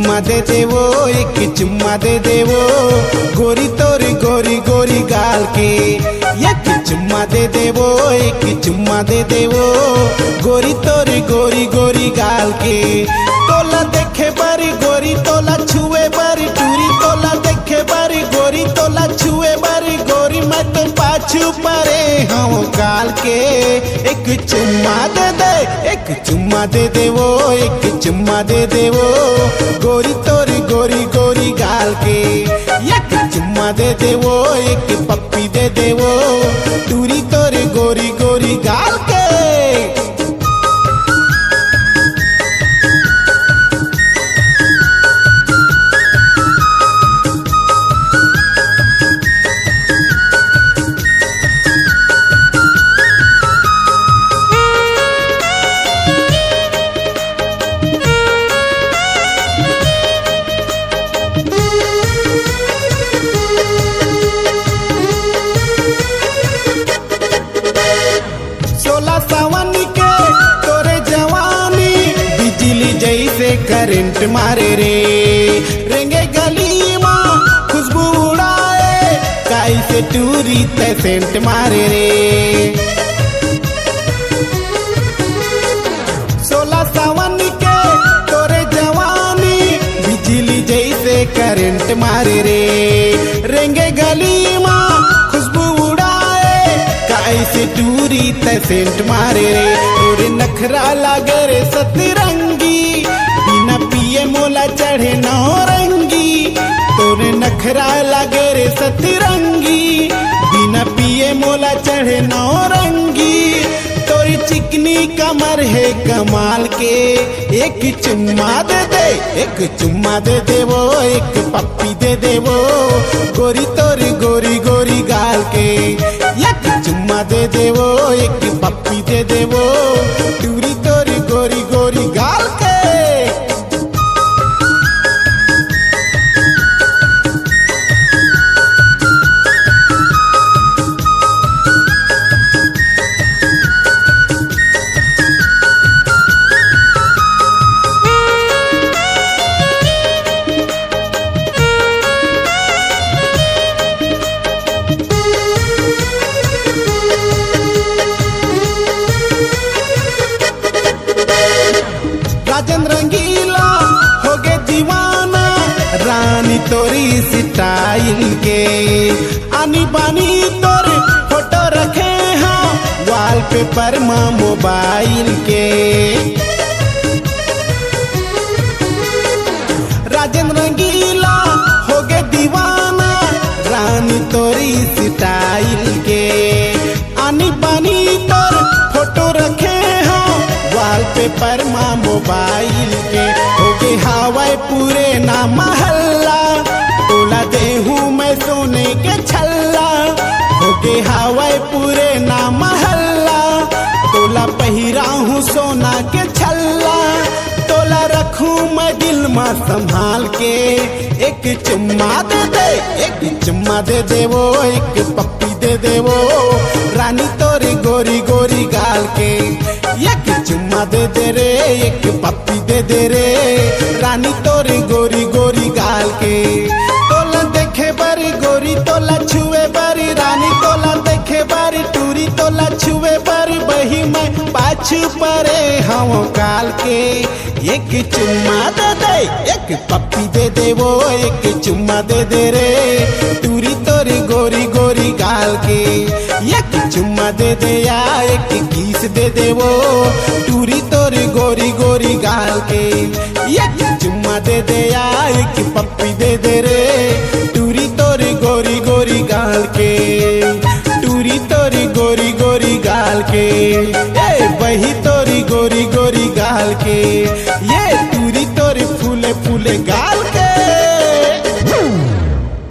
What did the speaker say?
चुम्मा दे देवो, एक चुम्मा दे देवो, गोरी तोरी गोरी गोरी गाल के। एक चुम्मा दे देवो, एक चुम्मा दे देवो, गोरी तोरी गोरी गोरी गाल के। तोला देखे बारी गोरी, तोला छुए बारी टूरी, तोला देखे बारी गोरी, तोला छुए बारी गोरी, मैं तो पाछू परे हूँ गाल के। एक चुम्मा दे दे, एक चुम्मा दे देवो, एक चुम्मा दे देवो, गोरी तोरी गोरी गोरी गाल के। एक चुम्मा दे देवो, एक पप्पी दे देवो, टूरी तोरी गोरी गोरी गाल के। सावन के तोरे जवानी बिजली जैसे करंट मारे रे। रेंगे गली माँ खुशबू उड़ाए, काई से टूरी ते सेंट मारे रे। 16 सावन के तोरे जवानी बिजली जैसे करंट मारे रे। रेंगे गली माँ खुशबू ऐसे टूरी ते सेंट मारे रे। तोरे नखरा लागे रे सतरंगी, बिना पिए मोला चढ़े नौरंगी। तोरे नखरा लागे रे सतरंगी, बिना पिए मोला चढ़े नौरंगी। तोरी चिकनी कमर है कमाल के। एक चुम्मा दे दे, एक चुम्मा दे देवो, एक पप्पी दे देवो, गोरी तोरी गोरी गोरी गाल के। एक चुम्मा दे देवो, एक पप्पी दे देवो, टूरी तोरी गोरी गोरी गाल के। राजन रंगीला हो गए दीवाना, रानी तोरी स्टाइल के। आनी बानी तोर फोटो रखे हैं वॉलपेपर में मोबाइल के। राजन रंगीला हो गए दीवाना, रानी तोरी स्टाइल के। आनी बानी तोर फोटो रखे वॉलपेपर माँ मोबाइल के। हो गए हवाई पूरे ना महल्ला, तोला देहूँ मैं सोने के छल्ला। हो गए हवाई पूरे ना महल्ला, तोला पहिरा हूँ सोना के छल्ला। तोला रखूँ मैं दिल में संभाल के। एक चुम्मा दे दे, एक चुम्मा दे देवो, एक पप्पी दे देवो, रानी तोरी गोरी गोरी गाल के। एक चुम्मा दे दे रे, एक पप्पी दे दे रे, रानी तोरी गोरी गोरी गाल के। तोला देखे बारी गोरी, तोला छुए बारी रानी, तोला देखे बारी टूरी, तोला छुए बारी बही मैं पाछू परे हूँ काल के। एक चुम्मा दे दे, एक पप्पी दे देवो, एक चुम्मा दे दे रे, टूरी तोरी गोरी गोरी गाल के। एक चुम्मा दे दे या एक किस दे देवो, टूरी तोरी गोरी गोरी गाल के। एक चुम्मा दे दे या एक पप्पी दे दे रे, टूरी तोरी गोरी गोरी गाल के। टूरी तोरी गोरी गोरी गाल के, ए वही तोरी गोरी गोरी गाल के।